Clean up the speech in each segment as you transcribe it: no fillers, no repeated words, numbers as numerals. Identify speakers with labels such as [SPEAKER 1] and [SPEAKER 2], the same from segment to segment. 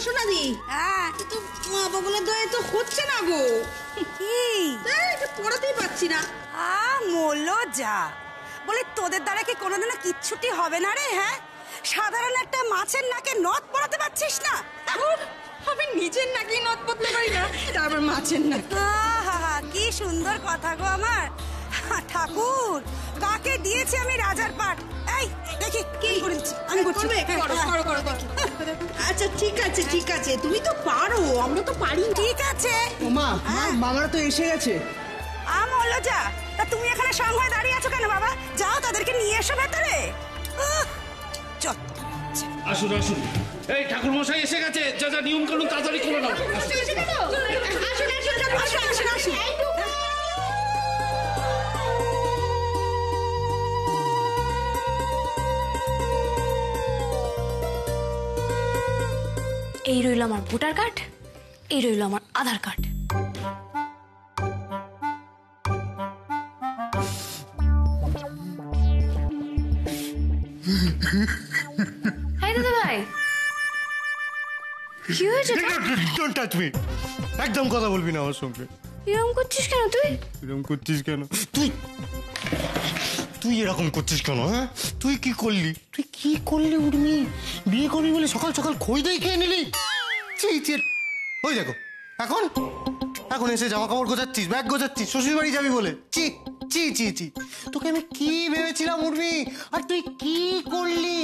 [SPEAKER 1] সোনাদি। তো মা বগলের দয়ে তো হচ্ছে না গো।
[SPEAKER 2] কি
[SPEAKER 1] পড়াতেই পারছি না।
[SPEAKER 2] মোলো যা বলে, তোদের দ্বারা কি কোনোদিনও কিচ্ছুটি হবে না রে? হ্যাঁ, সাধারণ একটা মাছের নাকে নথ পড়াতে পারছিস না?
[SPEAKER 1] আমি নিজের নাকি নথ বদলে পারি না, তারপর মাছের নাক।
[SPEAKER 2] কি সুন্দর কথা গো আমার ঠাকুর। কাকে দিয়েছি আমি রাজার পাট? এই দেখি কি করেছি আমি। করছি।
[SPEAKER 1] আচ্ছা ঠিক আছে ঠিক আছে, তুমি তো পারো, আমরা তো পারি।
[SPEAKER 2] ঠিক আছে
[SPEAKER 3] মা, মামারা তো এসে গেছে।
[SPEAKER 2] হলো যা। তা তুমি এখানে সঙ্গ হয়ে দাঁড়িয়ে আছো কেন বাবা? যাও তাদেরকে নিয়ে এসো ভেতরে।
[SPEAKER 4] আসুন আসুন, এই ঠাকুর মশাই এসে গেছে, যা যা নিয়ম কানুন তাড়াতাড়ি করে নাও।
[SPEAKER 5] এই রইল আমার ভোটার কার্ড, এই রইল আমার আধার কার্ড। হাই দাদা ভাই, কি হয়েছে?
[SPEAKER 6] ডোন্ট টাচ মি, একদম কথা বলবি না আমার সঙ্গে।
[SPEAKER 5] এরকম করছিস কেন তুই?
[SPEAKER 6] এরকম করছিস কেন তুই? তুই এরকম করছিস কেন? হ্যাঁ, তুই কি করলি? তুই কি করলি উর্মি? বিয়ে করবি বলে সকাল সকাল খই দই খেয়ে নিলি? ওই দেখো, এখন এখন এসে জামা কাপড় গোছাচ্ছিস, ব্যাগ গোছাচ্ছিস, শ্বশুর বাড়ি যাবি বলে। চি চি চি চি, তোকে আমি কি ভেবেছিলাম উর্মি, আর তুই কি করলি?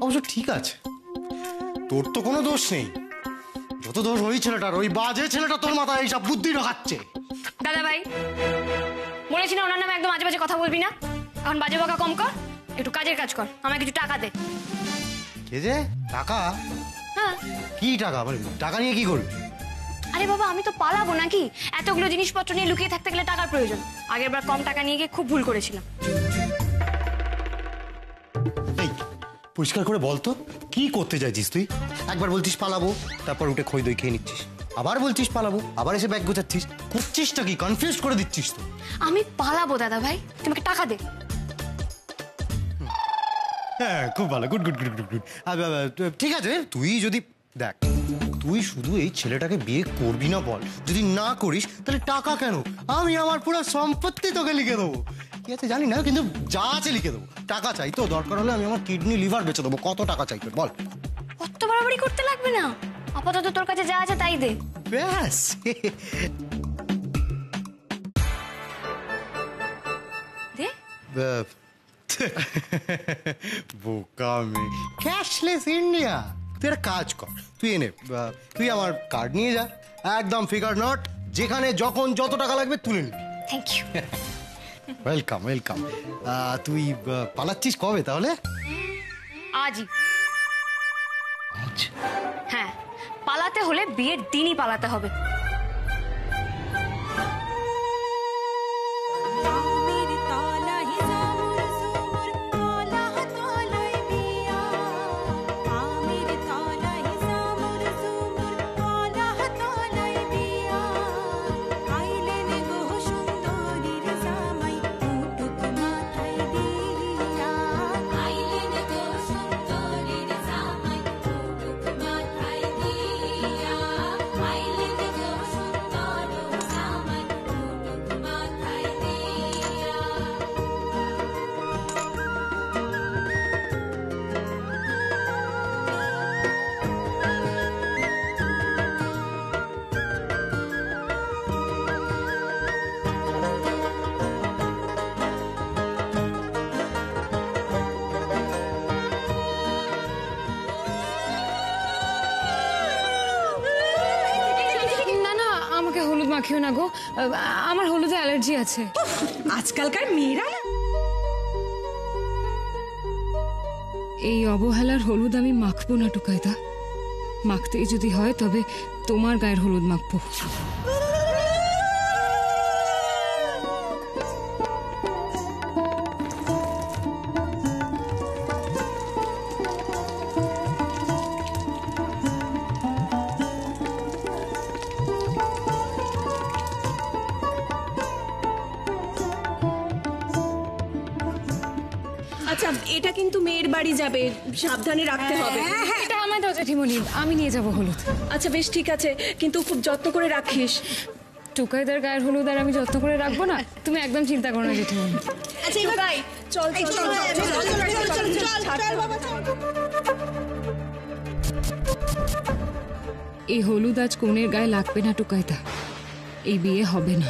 [SPEAKER 6] অবশ্য ঠিক আছে, তোর তো কোনো দোষ নেই, যত দোষ ওই ছেলেটার, ওই বাজে ছেলেটা তোর মাথায় এইসব বুদ্ধি ঢোকাচ্ছে।
[SPEAKER 5] দাদা ভাই, বলেছি না ওনার নামে একদম আজে বাজে কথা বলবি না। এখন বাজে বকা কম কর, একটু কাজের কাজ কর, আমায় কিছু টাকা দে।
[SPEAKER 6] কে যে? টাকা?
[SPEAKER 5] হ্যাঁ।
[SPEAKER 6] কি টাকা? টাকা নিয়ে কি করবি?
[SPEAKER 5] আরে বাবা, আমি তো পালাবো নাকি? এতগুলো জিনিসপত্র নিয়ে লুকিয়ে থাকতে গেলে টাকার প্রয়োজন। আগের বার কম টাকা নিয়ে গিয়ে খুব ভুল করেছিলাম।
[SPEAKER 6] এই পরিষ্কার করে বলতো, কি করতে চাইছিস তুই? একবার বলছিস পালাবো, তারপর উঠে খই দই খেয়ে নিচ্ছিস, আবার বলছিস পালাবো, আবার এসে ব্যাগ গোছাচ্ছিস। করছিসটা কি? কনফিউজ করে দিচ্ছিস তো।
[SPEAKER 5] আমি পালাবো দাদা ভাই, তোমাকে টাকা দে।
[SPEAKER 6] হ্যাঁ, খুব ভালো, good good good good good. ঠিক আছে, তুই যদি দেখ, তুই শুধু এই ছেলেটাকে বিয়ে করবি না বল, যদি না করিস তাহলে টাকা কেন, আমি আমার পুরো সম্পত্তি তোকে লিখে দেবো। ঠিক আছে, জানি না, কিন্তু যা আছে লিখে দেবো। টাকা চাই তো, দরকার হলে আমি আমার কিডনি লিভার বেচে দেবো। কত টাকা চাই তোর বল?
[SPEAKER 5] অত বাড়াবাড়ি করতে লাগবে না, আপাতত তোর কাছে যা আছে তাই দে।
[SPEAKER 6] ব্যাস।
[SPEAKER 5] দে।
[SPEAKER 6] বোকা মেয়ে, ক্যাশলেস ইন্ডিয়া। তুই একটা কাজ কর, তুই এনে, তুই আমার কার্ড নিয়ে যা, একদম ফিগার নট, যেখানে যখন যত টাকা লাগবে তুলে নিবি।
[SPEAKER 5] Thank you.
[SPEAKER 6] Welcome welcome. তুই পালাচ্ছিস কবে তাহলে?
[SPEAKER 5] আজই। হ্যাঁ, পালাতে হলে বিয়ের দিনই পালাতে হবে।
[SPEAKER 7] মাখিও না গো, আমার হলুদে অ্যালার্জি আছে।
[SPEAKER 1] আজকালকার মেয়েরা না,
[SPEAKER 7] এই অবহেলার হলুদ আমি মাখবো না টুকাইদা। মাখতেই যদি হয় তবে তোমার গায়ের হলুদ মাখবো।
[SPEAKER 1] আচ্ছা এটা কিন্তু মেয়ের বাড়ি যাবে, সাবধানে রাখতে হবে।
[SPEAKER 7] এটা আমায় দাও জেঠিমণি, আমি নিয়ে যাব হলুদ।
[SPEAKER 1] আচ্ছা বেশ ঠিক আছে, কিন্তু খুব যত্ন করে রাখিস।
[SPEAKER 7] টুকাইদার গায়ের হলুদ আর আমি যত্ন করে রাখবো না, তুমি একদম চিন্তা করো না জেঠিমণি।
[SPEAKER 1] আচ্ছা এবার চল চল চল চল বাবা চল।
[SPEAKER 7] এই হলুদ আজ কনের গায়ে লাগবে না টুকাইদা, এই বিয়ে হবে না।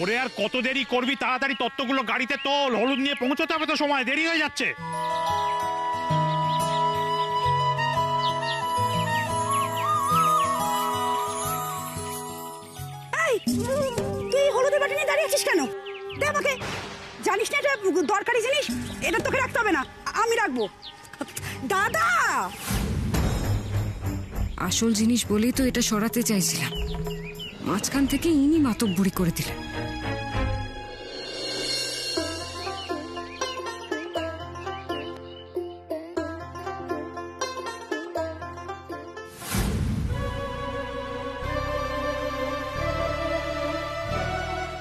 [SPEAKER 8] ওরে আর কত দেরি করবি, তাড়াতাড়ি তত্ত্বগুলো গাড়িতে তোল, হলুদ নিয়ে পৌঁছতে হবে তো, সময় দেরি হয়ে যাচ্ছে।
[SPEAKER 2] এই তুই হলুদের বাটি নিয়ে দাঁড়িয়ে আছিস কেন? দে আমাকে। জানিস না এটা দরকারি জিনিস, এটা তোকে রাখতে হবে না, আমি রাখবো। দাদা,
[SPEAKER 7] আসল জিনিস বলেই তো এটা সরাতে চাইছিলাম, মাঝখান থেকে ইনি মাতব্বরি করে দিলেন।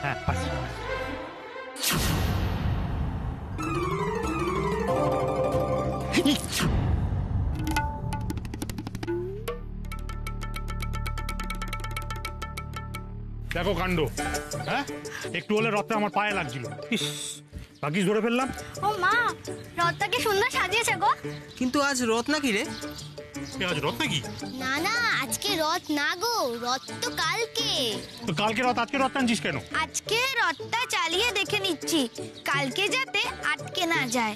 [SPEAKER 8] হ্যাঁ, আসছি। দেখো কাণ্ড, হ্যাঁ একটু হলে রথটা আমার পায়ে লাগছিল, ইস বাকি ধরে ফেললাম।
[SPEAKER 5] ও মা, রথটাকে সুন্দর সাজিয়েছে গো।
[SPEAKER 3] কিন্তু আজ রথ নাকি রে?
[SPEAKER 8] আজ রথ নাকি?
[SPEAKER 9] না না, আজকে রথ না গো, রথ তো কালকে।
[SPEAKER 8] তো কালকে রথ, আজকে রথ টানছিস কেন?
[SPEAKER 9] আজকে রথটা চালিয়ে দেখে নিচ্ছি, কালকে যাতে আটকে না যায়।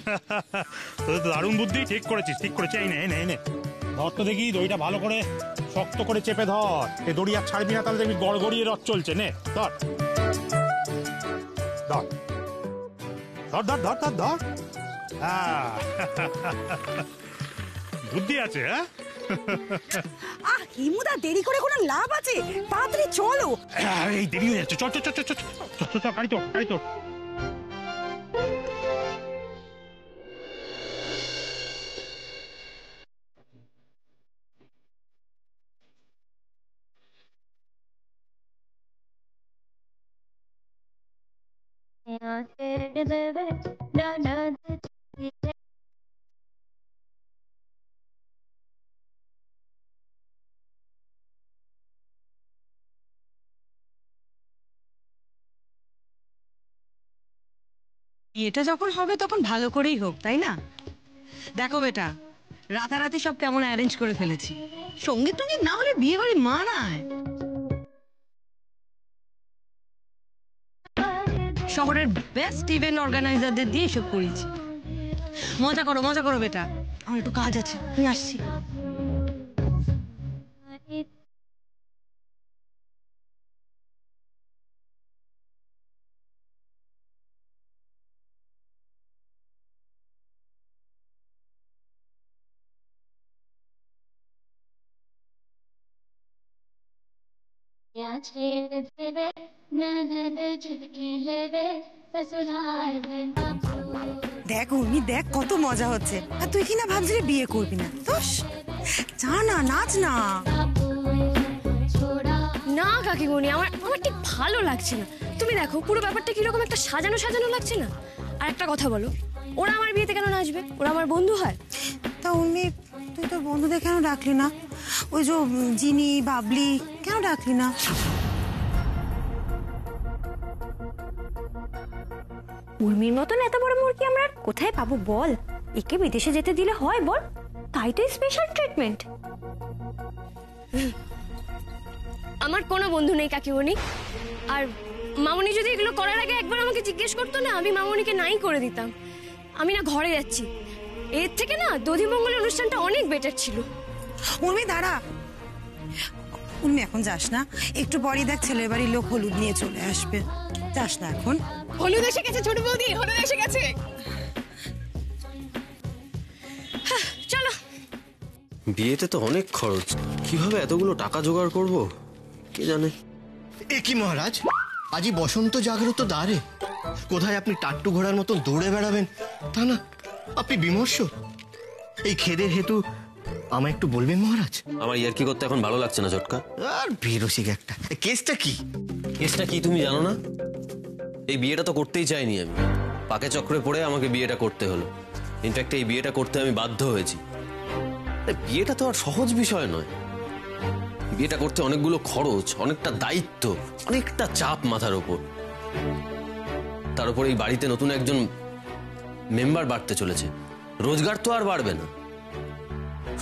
[SPEAKER 8] তোর তো দারুণ বুদ্ধি, ঠিক করেছিস ঠিক করেছিস। এই নে এই নে এই নে, ধর তো দেখি দড়িটা ভালো করে শক্ত করে চেপে ধর, এই দড়ি আর ছাড়বি না, তাহলে দেখবি গড়গড়িয়ে রথ চলছে। নে ধর ধর ধর ধর ধর ধর ধর, হ্যাঁ বুদ্ধি আছে। হ্যাঁ
[SPEAKER 2] হিমুদা দেরি করে কোনো লাভ আছে? তাড়াতাড়ি চলো।
[SPEAKER 8] এই দেরি হয়ে যাচ্ছে, চল চল চল চল চল চল চল, গাড়ি তোর গাড়ি তোর।
[SPEAKER 3] এটা যখন হবে তখন ভালো করেই হোক, তাই না? দেখো বেটা, রাতারাতি সব কেমন অ্যারেঞ্জ করে ফেলেছি, সঙ্গীত টঙ্গীত না হলে বিয়ে বাড়ি মানায়। শহরের বেস্ট ইভেন্ট অর্গানাইজারদের দিয়ে এসব করেছি। মজা করো বেটা, আমার একটু কাজ আছে, আমি আসছি।
[SPEAKER 2] দেখ উর্মি, দেখ কত মজা হচ্ছে, আর তুই কি না ভাবছিলি বিয়ে করবি না? দোষ, যা না, নাচ না।
[SPEAKER 5] না কাকিমণি, আমার আমার ঠিক ভালো লাগছে না। তুমি দেখো পুরো ব্যাপারটা কিরকম একটা সাজানো সাজানো লাগছে না? আর একটা কথা বলো, ওরা আমার বিয়েতে কেন নাচবে? ওরা আমার বন্ধু হয়।
[SPEAKER 2] তা উর্মি, তুই তোর বন্ধুদের কেন ডাকলি না? ওই যে জিনি, বাবলি, কেন ডাকলি না?
[SPEAKER 5] উর্মির মতন এত বড় মুরগি আমরা কোথায় পাবো বল? একে বিদেশে যেতে দিলে হয় বল? তাই তো স্পেশাল ট্রিটমেন্ট। আমার কোনো বন্ধু নেই কাকিমণি, আর মামনি যদি এগুলো করার আগে একবার আমাকে জিজ্ঞেস করতো না, আমি মামনিকে নাই করে দিতাম। আমি না ঘরে যাচ্ছি, এর থেকে না দধিমঙ্গলের অনুষ্ঠানটা অনেক বেটার ছিল।
[SPEAKER 2] উর্মি দাঁড়া, উর্মি এখন যাস না, একটু পরেই দেখ ছেলের বাড়ির লোক হলুদ নিয়ে চলে আসবে, যাস না এখন।
[SPEAKER 1] হলুদ এসে গেছে ছোট বৌদি, হলুদ এসে গেছে।
[SPEAKER 5] চলো।
[SPEAKER 10] বিয়েতে তো অনেক খরচ, কিভাবে এতগুলো টাকা জোগাড় করব কে জানে।
[SPEAKER 6] এ কি মহারাজ, আজই বসন্ত জাগ্রত দ্বারে, কোথায় আপনি টাট্টু ঘোড়ার মতন দৌড়ে বেড়াবেন তা না, আপনি বিমর্ষ। এই খেদের হেতু আমায় একটু বলবেন মহারাজ?
[SPEAKER 10] আমার ইয়ার্কি করতে এখন ভালো লাগছে না ঝটকা।
[SPEAKER 6] আর বেরসিক একটা। কেসটা কি?
[SPEAKER 10] কেসটা কি তুমি জানো না? এই বিয়েটা তো করতেই চাইনি আমি, পাকে চক্রে পড়ে আমাকে বিয়েটা করতে হলো। ইনফ্যাক্ট এই বিয়েটা করতে আমি বাধ্য হয়েছি। বিয়েটা তো আর সহজ বিষয় নয়। বিয়েটা করতে অনেকগুলো খরচ, অনেকটা দায়িত্ব, অনেকটা চাপ মাথার ওপর। তার উপর এই বাড়িতে নতুন একজন মেম্বার বাড়তে চলেছে, রোজগার তো আর বাড়বে না।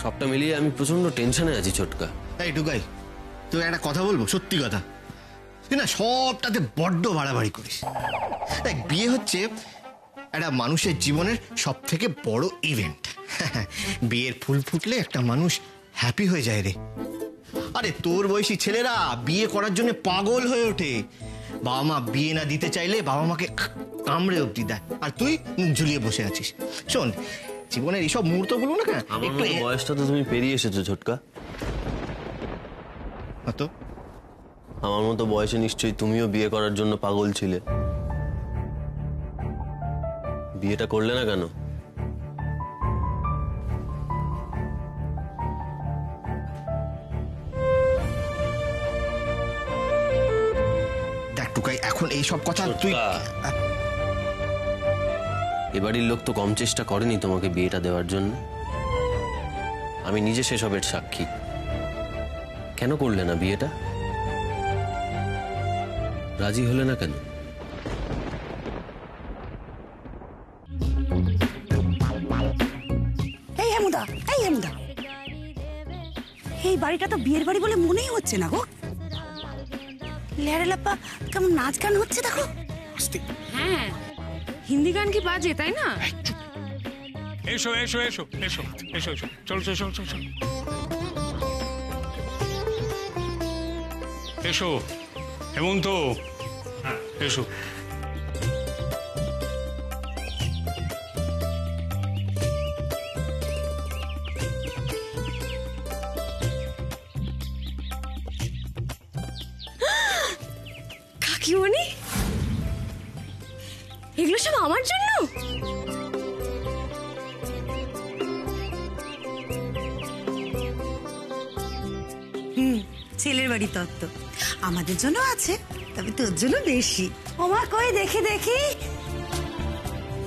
[SPEAKER 10] সবটা মিলিয়ে আমি প্রচন্ড টেনশনে আছি ছোটকা।
[SPEAKER 6] এই টুকাই, তুই একটা কথা বলবো, সত্যি কথা, তুই না সবটাতে বড্ড বাড়াবাড়ি করিস। দেখ, বিয়ে হচ্ছে একটা মানুষের জীবনের সব থেকে বড় ইভেন্ট। বিয়ের ফুল ফুটলে একটা মানুষ হ্যাপি হয়ে যায় রে। আরে তোর বয়সী ছেলেরা বিয়ে করার জন্য পাগল হয়ে ওঠে। বাবা মা বিয়ে না দিতে চাইলে বাবা মাকে কামড়ে অব্দি দেয়, আর তুই মুখ ঝুলিয়ে বসে আছিস। শোন, জীবনের এইসব মুহূর্তগুলো না
[SPEAKER 10] একটু বয়সটা তো তুমি পেরিয়ে এসেছো ছোটকা।
[SPEAKER 6] তো
[SPEAKER 10] আমার মতো বয়সে নিশ্চয়ই তুমিও বিয়ে করার জন্য পাগল ছিলে। বিয়েটা করলে না কেন?
[SPEAKER 6] দেখ টুকাই, এখন এইসব কথা তুই,
[SPEAKER 10] এবাড়ির লোক তো কম চেষ্টা করেনি তোমাকে বিয়েটা দেওয়ার জন্য। আমি নিজে সেসবের সাক্ষী। কেন করলে না বিয়েটা? রাজি হলে না কেন?
[SPEAKER 2] এই হেমুদা, এই হেমুদা, এই বাড়িটা তো বিয়ের বাড়ি বলে মনেই হচ্ছে না গো। লেয়ারেলাপ্পা কেমন নাচ গান হচ্ছে দেখো।
[SPEAKER 7] হ্যাঁ, হিন্দি গান কি বাজে, তাই না?
[SPEAKER 8] এসো এসো এসো এসো এসো এসো, চলো চলো চলো চলো এসো। হেমন্ত, এসো।
[SPEAKER 5] কাকিমণি, এগুলো সব আমার জন্য?
[SPEAKER 2] ছেলের বাড়ি তত্ত্ব আমাদের জন্য আছে, তবে তোর জন্য বেশি। ওমা কই দেখি দেখি।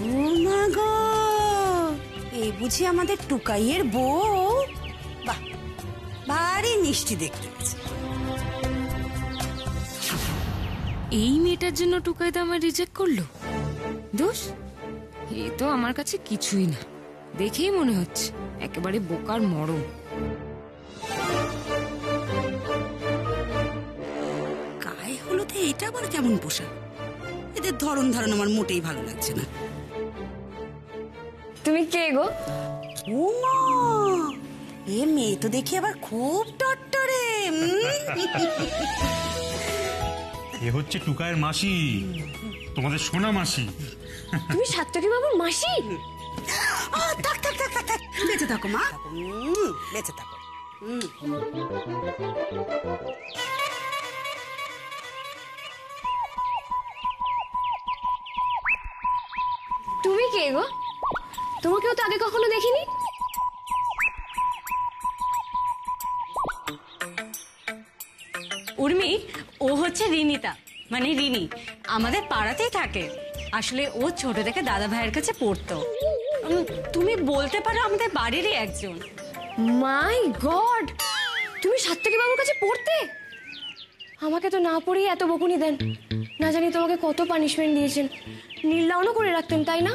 [SPEAKER 2] ও মা গো, এই বুঝি আমাদের টুকাইয়ের বউ? বাহ, ভারী মিষ্টি দেখতে হয়েছে।
[SPEAKER 7] এই মেয়েটার জন্য টুকাইদা আমার রিজেক্ট করলো। দোষ এ তো আমার কাছে কিছুই না, দেখেই মনে হচ্ছে একেবারে বোকার মরম।
[SPEAKER 2] গায়ে হলুদে এটা আবার কেমন পোশাক? এদের ধরন ধারণ আমার মোটেই ভালো লাগছে না।
[SPEAKER 5] তুমি কে গো?
[SPEAKER 2] ও মা, এ মেয়ে তো দেখি আবার খুব টট্টরে।
[SPEAKER 8] এ হচ্ছে টুকায়ের মাসি, তোমাদের সোনা মাসি।
[SPEAKER 5] তুমি সাত্তকী বাবুর মাসি?
[SPEAKER 2] থাক থাক থাক থাক, বেঁচে থাকো মা, বেঁচে থাকো।
[SPEAKER 5] তুমি কে গো? তোমাকেও তো আগে কখনো দেখিনি।
[SPEAKER 3] উর্মি, ও হচ্ছে রিনিতা, মানে রিনি, আমাদের পাড়াতেই থাকে। আসলে ও ছোট থেকে দাদা ভাইয়ের কাছে পড়তো। তুমি বলতে পারো আমাদের বাড়িরই একজন।
[SPEAKER 5] মাই গড, তুমি সাত্তকী বাবুর কাছে পড়তে? আমাকে তো না পড়িয়ে এত বকুনি দেন, না জানি তোমাকে কত পানিশমেন্ট দিয়েছেন। নীল করে রাখতেন, তাই না?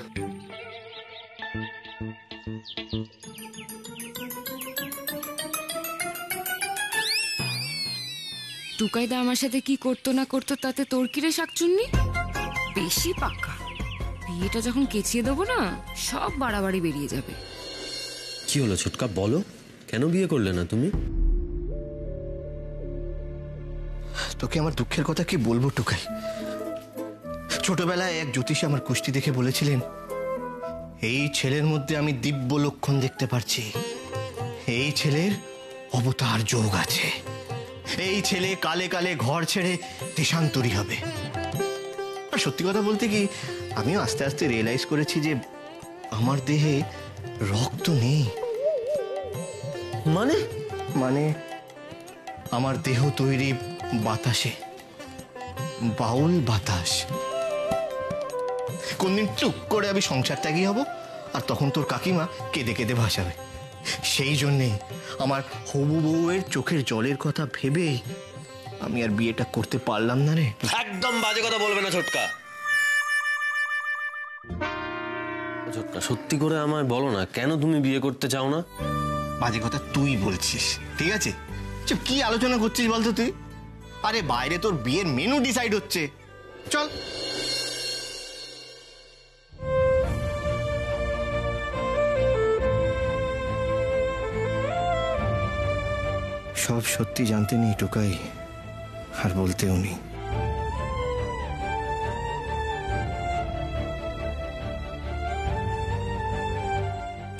[SPEAKER 7] টুকাইদা আমার সাথে কি করতো না করতো তাতে তোর কি রে শাকচুন্নি? বেশি পাকা। বিয়েটা যখন কেচিয়ে দেবো না, সব বাড়াবাড়ি বেরিয়ে যাবে।
[SPEAKER 10] কি হলো ছোটকা, বলো কেন বিয়ে করলে না তুমি?
[SPEAKER 6] তোকে আমার দুঃখের কথা কি বলবো টুকাই। ছোটবেলায় এক জ্যোতিষী আমার কুষ্টি দেখে বলেছিলেন, এই ছেলের মধ্যে আমি দিব্য লক্ষণ দেখতে পারছি। এই ছেলের অবতার যোগ আছে। এই ছেলে কালে কালে ঘর ছেড়ে দেশান্তরী হবে। আর সত্যি কথা বলতে কি, আমিও আস্তে আস্তে রিয়েলাইজ করেছি যে আমার দেহে রক্ত নেই।
[SPEAKER 10] মানে
[SPEAKER 6] মানে আমার দেহ তৈরি বাতাসে, বাউল বাতাস। কোনদিন চুপ করে আমি সংসার ত্যাগী হব, আর তখন তোর কাকিমা কেঁদে কেঁদে ভাসাবে। সেই জন্যে আমার হবু বউয়ের চোখের জলের কথা ভেবেই আমি আর বিয়েটা করতে পারলাম না রে।
[SPEAKER 10] একদম বাজে কথা বলবে না ছোটকা। ছোটকা, সত্যি করে আমায় বলো না, কেন তুমি বিয়ে করতে চাও না?
[SPEAKER 6] বাজে কথা তুই বলছিস, ঠিক আছে? চুপ, কি আলোচনা করছিস বলতো তুই? আরে বাইরে তোর বিয়ের মেনু ডিসাইড হচ্ছে, চল। সব সত্যি জানতে নেই টোকাই, আর বলতেও নেই।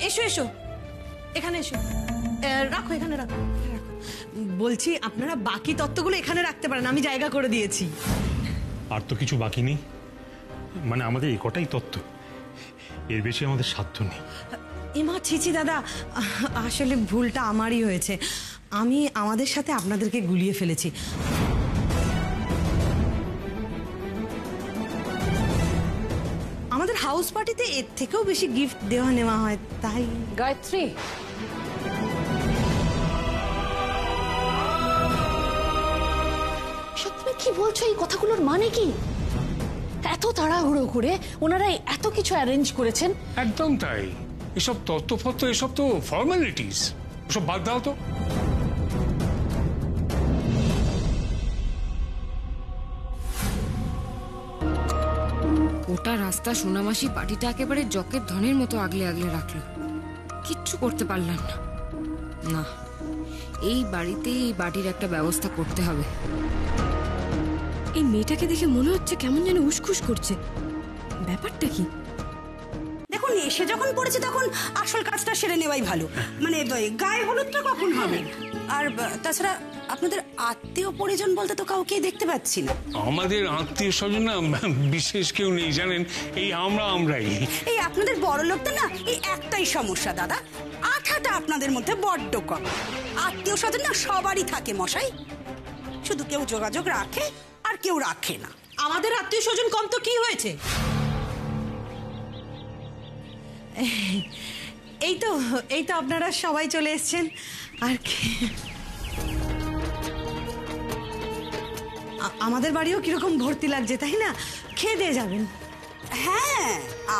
[SPEAKER 3] এসো এসো, এখানে এসো, রাখো এখানে রাখো। বলছি আপনারা বাকি তত্ত্বগুলো এখানে রাখতে পারেন, আমি জায়গা করে দিয়েছি।
[SPEAKER 8] আর তো কিছু বাকি নেই, মানে আমাদের এই কটাই তত্ত্ব, এর বেশি আমাদের সাধ্য নেই।
[SPEAKER 3] এমা ছিছি দাদা, আসলে ভুলটা আমারই হয়েছে। আমি আমাদের সাথে আপনাদেরকে গুলিয়ে ফেলেছি। আমাদের হাউস পার্টিতে এর থেকেও বেশি গিফট দেওয়া নেওয়া হয়, তাই।
[SPEAKER 11] গায়ত্রী, তুমি কি বলছো? এই কথাগুলোর মানে কি? এত তাড়াহুড়ো করে ওনারা এত কিছু অ্যারেঞ্জ করেছেন?
[SPEAKER 12] একদম তাই। এসব তত্ত্বপত্র, এসব তো ফর্মালিটিস, ওসব বাদ দাও তো।
[SPEAKER 7] ওটা রাস্তা সোনামাসি পার্টিটা একেবারে জকের ধনের মতো আগলে আগলে রাখলো, কিচ্ছু করতে পারলাম না। না, এই বাড়িতে এই বাড়ির একটা ব্যবস্থা করতে হবে।
[SPEAKER 5] এই মেয়েটাকে দেখে মনে হচ্ছে কেমন যেন উসখুস করছে, ব্যাপারটা কি?
[SPEAKER 2] দেখুন, এসে যখন পড়েছে তখন আসল কাজটা সেরে নেওয়াই ভালো। মানে গায়ে হলুদটা কখন হবে? আর তাছাড়া আপনাদের আত্মীয় পরিজন বলতে তো কাউকে দেখতে পাচ্ছি না।
[SPEAKER 12] আমাদের আত্মীয় স্বজন না বিশেষ কেউ নেই জানেন, এই আমরাই।
[SPEAKER 2] এই আপনাদের বড় লোকদের না এই একটাই সমস্যা দাদা, আঠাটা আপনাদের মধ্যে বড্ড কম। আত্মীয় স্বজন না সবারই থাকে মশাই, শুধু কেউ যোগাযোগ রাখে আর কেউ রাখে না।
[SPEAKER 3] আমাদের আত্মীয় স্বজন কম তো কি হয়েছে? এই তো আপনারা সবাই চলে এসেছেন। আর কি, আমাদের বাড়িও কিরকম ভর্তি লাগছে তাই না? খেয়ে দিয়ে যাবেন।
[SPEAKER 2] হ্যাঁ,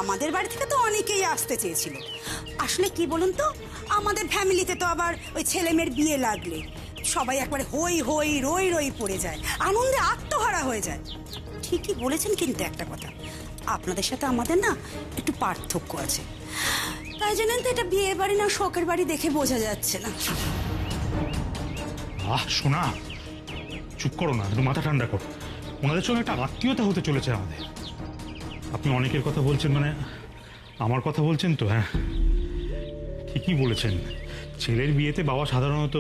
[SPEAKER 2] আমাদের বাড়ি থেকে তো অনেকেই আসতে চেয়েছিল। আসলে কি বলুন তো, আমাদের ফ্যামিলিতে তো আবার ওই ছেলে মেয়ের বিয়ে লাগলে সবাই একবারে হই হই রই রই পড়ে যায়, আনন্দে আত্মহারা হয়ে যায়। ঠিকই বলেছেন, কিন্তু একটা কথা, আপনাদের সাথে আমাদের না একটু পার্থক্য আছে। তাই জানেন তো, এটা বিয়ে বাড়ি না শখের বাড়ি দেখে বোঝা যাচ্ছে না।
[SPEAKER 8] শোনা, চুপ করো না, একটু মাথা ঠান্ডা করো। ওনাদের সঙ্গে একটা আত্মীয়তা হতে চলেছে আমাদের। আপনি অনেকের কথা বলছেন, মানে আমার কথা বলছেন তো? হ্যাঁ, ঠিকই বলেছেন। ছেলের বিয়েতে বাবা সাধারণত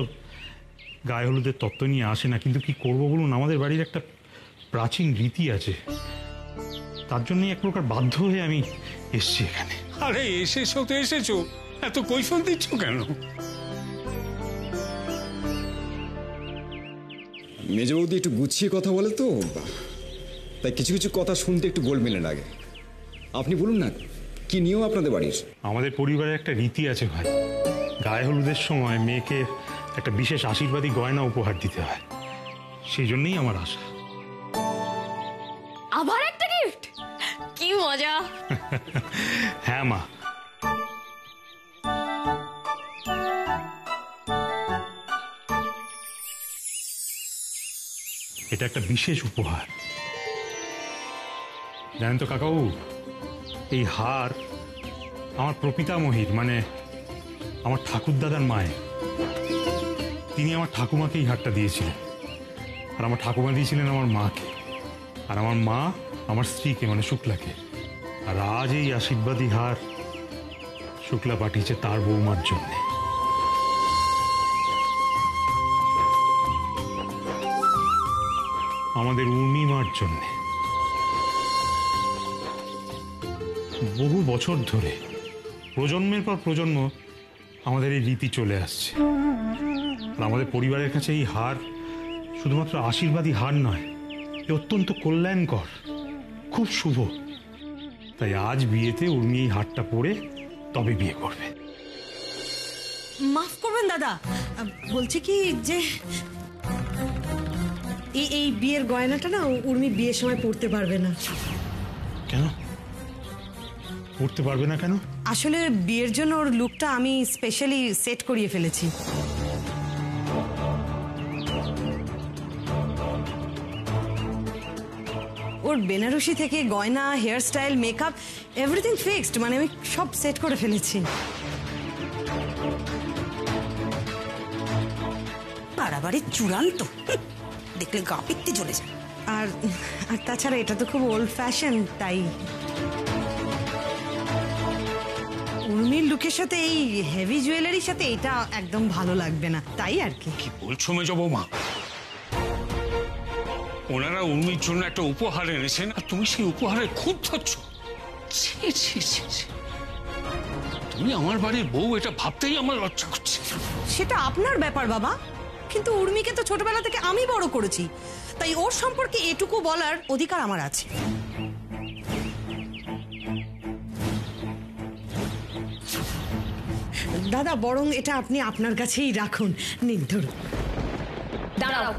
[SPEAKER 8] গায়ে হলুদের তত্ত্ব নিয়ে আসে না, কিন্তু কি করবো বলুন, আমাদের বাড়ির একটা প্রাচীন রীতি আছে, তার জন্যই এক প্রকার বাধ্য হয়ে আমি এসছি এখানে।
[SPEAKER 12] আরে এসেছো তো এসেছো, এত কৈফিয়ত দিচ্ছ কেন?
[SPEAKER 13] মেজ বৌদি একটু গুছিয়ে কথা বলে তো, তাই কিছু কিছু কথা শুনতে একটু গোলমেলে লাগে। আপনি বলুন না, কি নিয়ম আপনাদের বাড়ির?
[SPEAKER 8] আমাদের পরিবারের একটা রীতি আছে ভাই, গায়ে হলুদের সময় মেয়েকে একটা বিশেষ আশীর্বাদী গয়না উপহার দিতে হয়, সেই জন্যই আমার আশা।
[SPEAKER 5] আবার একটা গিফট? কি মজা!
[SPEAKER 8] হ্যাঁ মা, এটা একটা বিশেষ উপহার। জানেন তো কাকাবু, এই হার আমার প্রপিতামহীর, মানে আমার ঠাকুরদাদার মায়ের। তিনি আমার ঠাকুমাকে এই হারটা দিয়েছিলেন, আর আমার ঠাকুমা দিয়েছিলেন আমার মাকে, আর আমার মা আমার স্ত্রীকে, মানে শুক্লাকে। আর আজ এই আশীর্বাদী হার শুক্লা পাঠিয়েছে তার বৌমার জন্যে। আমাদের উর্মিমার জন্যে। বহু বছর ধরে, প্রজন্মের পর প্রজন্ম আমাদের এই রীতি চলে আসছে। আর আমাদের পরিবারের কাছে এই হার শুধুমাত্র আশীর্বাদী হার নয়, এ অত্যন্ত কল্যাণকর, খুব শুভ। তাই আজ বিয়েতে উর্মি এই হারটা পরে তবে বিয়ে করবে।
[SPEAKER 3] মাফ করবেন দাদা, বলছি কি যে এই বিয়ের গয়নাটা না উর্মি বিয়ের সময় পড়তে পারবে না।
[SPEAKER 8] কেন পড়তে পারবে না কেন?
[SPEAKER 3] আসলে বিয়ের জন্য ওর লুকটা আমি স্পেশালি সেট করিয়ে ফেলেছি। ওর বেনারসি থেকে গয়না, hairstyle, makeup everything fixed, মানে আমি সব সেট করে ফেলেছি।
[SPEAKER 2] বাড়াবাড়ি চূড়ান্ত, দেখলে গা পিত্তি চলে যায়।
[SPEAKER 3] আর তাছাড়া এটা তো খুব ওল্ড ফ্যাশন, তাই উর্মির লুকের সাথে এই হেভি জুয়েলারির সাথে এটা একদম ভালো লাগবে না, তাই আর কি।
[SPEAKER 12] কি বলছো মেজ বৌমা? ওনারা উর্মির জন্য একটা উপহার এনেছেন আর তুমি সেই উপহারে খুব ধরছ। তুমি আমার বাড়ির বউ, এটা ভাবতেই আমার লজ্জা করছে।
[SPEAKER 3] সেটা আপনার ব্যাপার বাবা, কিন্তু উর্মিকে তো ছোটবেলা থেকে আমি বড় করেছি, তাই ওর সম্পর্কে এটুকু বলার অধিকার আমার আছে। দাদা বরং এটা আপনি আপনার কাছেই রাখুন, নিন ধরুন।
[SPEAKER 5] দাঁড়াও,